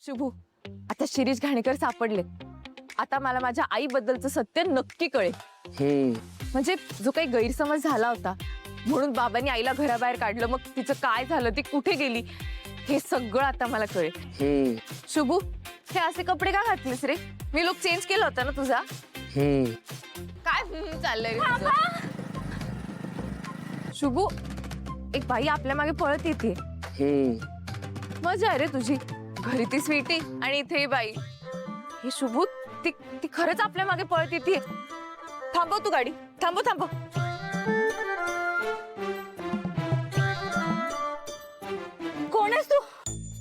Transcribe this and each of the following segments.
शुभू, आता शिरीष घाणेकर सापडले. आता मला माझ्या आईबद्दलचं सत्य नक्की कळेल. म्हणजे जो काही गैरसमज झाला होता म्हणून बाबांनी आईला घराबाहेर काढलं, मग तिचं काय झालं, ती कुठे गेली, हे सगळं आता मला कळेल. शुभू, हे असे कपडे का घातलेस रे? मी लुक चेंज केला होता ना तुझा. काय चाललंय रे तुझं? शुभू, एक बाई आपल्या मागे पळत येते. मजा आहे रे तुझी. घरी ती स्वीटी आणि इथे ही बाई. हे शुभू, ती खरंच आपल्या मागे पळत येते. थांबव तू गाडी, थांबव थांबव. कोण आहेस तू?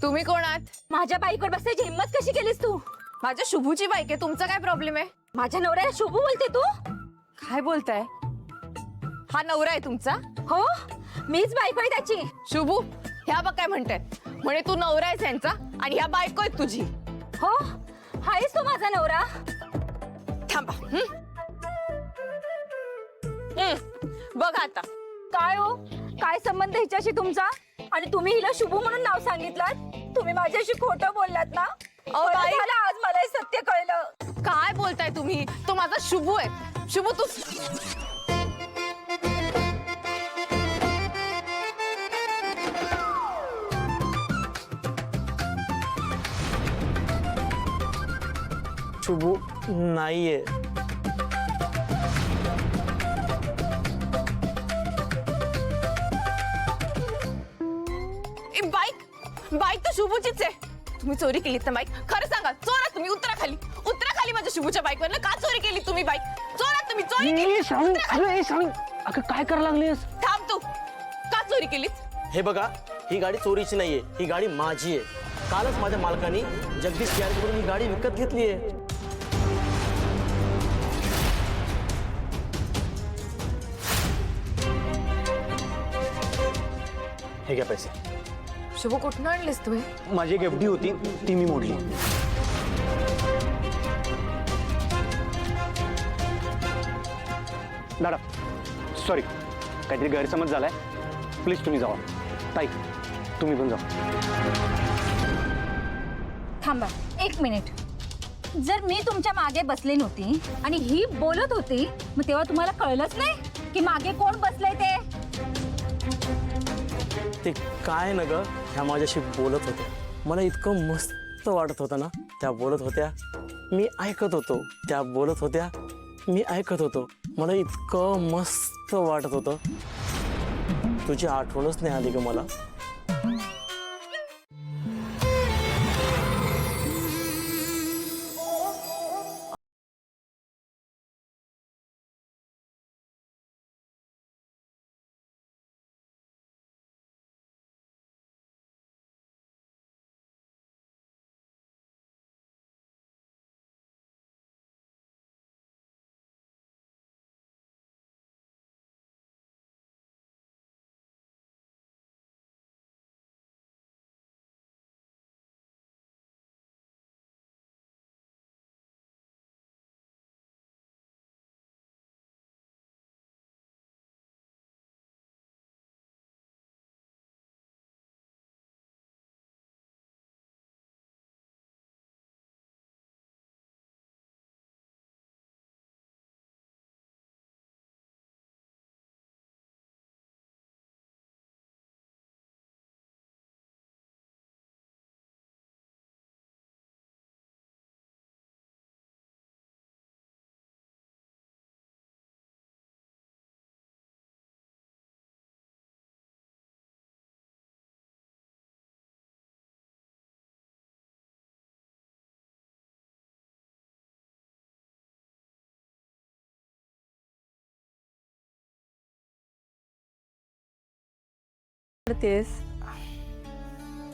तुम्ही कोण आहात? माझ्या बाईकवर बसायची हिम्मत कशी केलीस तू? माझ्या शुभूची बाईक आहे, तुमचा काय प्रॉब्लेम आहे? माझ्या नवऱ्याला शुभू बोलते तू? काय बोलताय? हा नवरा आहे तुमचा? हो, मीच बायको आहे त्याची. शुभू, ह्या बघ काय म्हणतायत, म्हणे तू नवरा आहेस यांचा आणि ह्या बायको आहे तुझी. हो, हायस तू माझा नवरा? थांबा. बघ आता. काय हो, काय संबंध हिच्याशी तुमचा? आणि तुम्ही हिला शुभू म्हणून नाव सांगितलं? तुम्ही माझ्याशी खोटं बोललात ना? अहो बाई, आज मला हे सत्य कळलं. काय बोलताय तुम्ही? तो माझा शुभू आहे. शुभू तू. शुभू नाहीये. बाईक तर शुभूचीच आहे. तुम्ही चोरी केली तर बाईक? खरं सांगा, चोरा तुम्ही. उतरा खाली, उतरा खाली. माझ्या शुभूच्या बाईकवर का चोरी केली तुम्ही? बाईक चोरा तुम्ही. चोरी केली. काय करायला लागलीस? थांब तू. का चोरी केलीस? हे बघा, ही गाडी चोरीची नाहीये, ही गाडी माझी आहे. कालच माझ्या मालकाने जगदीश गॅरेजवरून ही गाडी विकत घेतली आहे. हे घ्या पैसे. शुभू, कुठून आणलीस तू? माझी एक एफडी होती, ती मी मोडली. मॅडम, सॉरी, काहीतरी गैरसमज झालाय. प्लीज तुम्ही जावा. ताई, तुम्ही पण जा. थांबा एक मिनिट. जर मी तुमच्या मागे बसले नव्हती आणि ही बोलत होती, मग तेव्हा तुम्हाला कळलंच नाही की मागे कोण बसलंय ते? ते काय न ग, ह्या माझ्याशी बोलत होत्या. मला इतकं मस्त वाटत होतं ना. त्या बोलत होत्या, मी ऐकत होतो. त्या बोलत होत्या, मी ऐकत होतो. मला इतकं मस्त वाटत होतं. तुझी आठवणच नाही आली ग मला.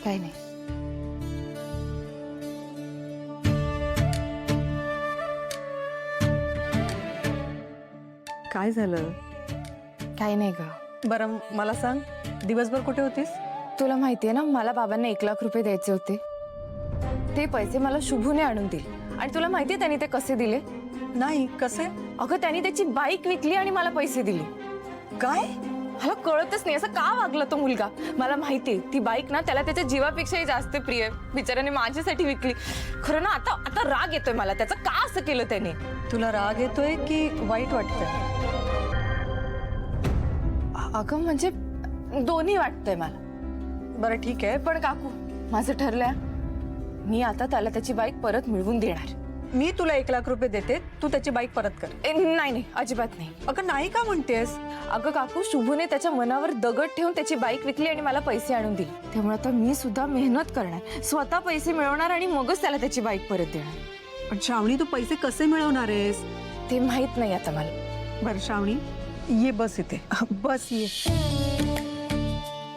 काही नाही. काय झालं? काही नाही ग. बरं मला सांग, दिवसभर कुठे होतीस? तुला माहितीये ना, मला बाबांना 1,00,000 रुपये द्यायचे होते. ते पैसे मला शुभूने आणून दिले. आणि तुला माहितीये त्यांनी ते कसे दिले? नाही, कसे? अगं, त्यांनी त्याची बाईक विकली आणि मला पैसे दिले. काय? मला कळतच नाही असं का वागला तो मुलगा. मला माहितीये ती बाईक ना त्याला त्याच्या जीवापेक्षाही जास्त प्रिय आहे. बिचाऱ्याने माझ्यासाठी विकली. खरं ना आता आता राग येतोय मला त्याचा, का असं केलं त्याने. तुला राग येतोय की वाईट वाटतंय? अगं म्हणजे दोन्ही वाटतंय मला. बरं ठीक आहे, पण काकू माझं ठरलंय, मी आता त्याला त्याची बाईक परत मिळवून देणार. मी तुला 1 लाख रुपये देते, तू त्याची बाईक परत कर. नाही नाही अजिबात नाही. अगं नाही का म्हणतेस? अगं काकू शुभूने त्याच्या मनावर दगड ठेवून त्याची बाईक विकली आणि मला पैसे आणून दिले. त्यामुळे आता मी सुद्धा मेहनत करणार, स्वतः पैसे मिळवणार आणि मगच त्याला त्याची बाईक परत देणार. पण श्रावणी तू पैसे कसे मिळवणार आहेस? ते माहित नाही आता मला. बरं श्रावणी ये, बस इथे. बस ये,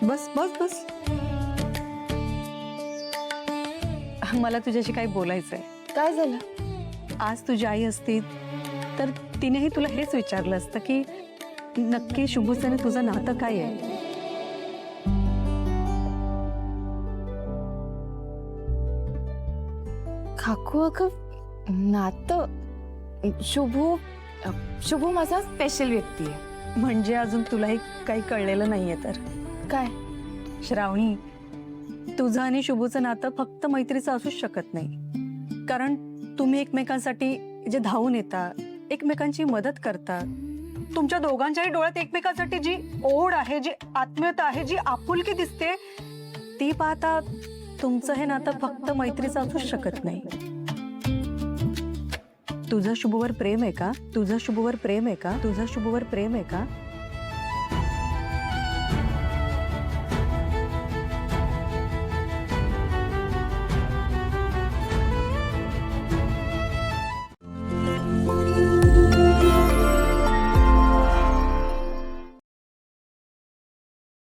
बस बस बस. मला तुझ्याशी काही बोलायचंय. काय झालं? आज तुझी आई असती तर तिनेही तुला हेच विचारलं असतं की नक्की शुभूचं तुझं नातं काय आहे. काकू अगं नातं, शुभू माझा स्पेशल व्यक्ती आहे. म्हणजे अजून तुलाही काही कळलेलं नाहीये तर? काय? श्रावणी, तुझं आणि शुभूचं नातं फक्त मैत्रीचं असूच शकत नाही. कारण तुम्ही एकमेकांसाठी जे धावून येता, एकमेकांची मदत करता, तुमच्या दोघांच्याही डोळ्यात एकमेकांसाठी जी ओढ आहे, जी आत्मीयता आहे, जी आपुलकी दिसते, ती पाहता तुमचं हे नातं फक्त मैत्रीचं असूच शकत नाही. तुझं शुभूवर प्रेम आहे का? तुझं शुभूवर प्रेम आहे का? तुझं शुभूवर प्रेम आहे का?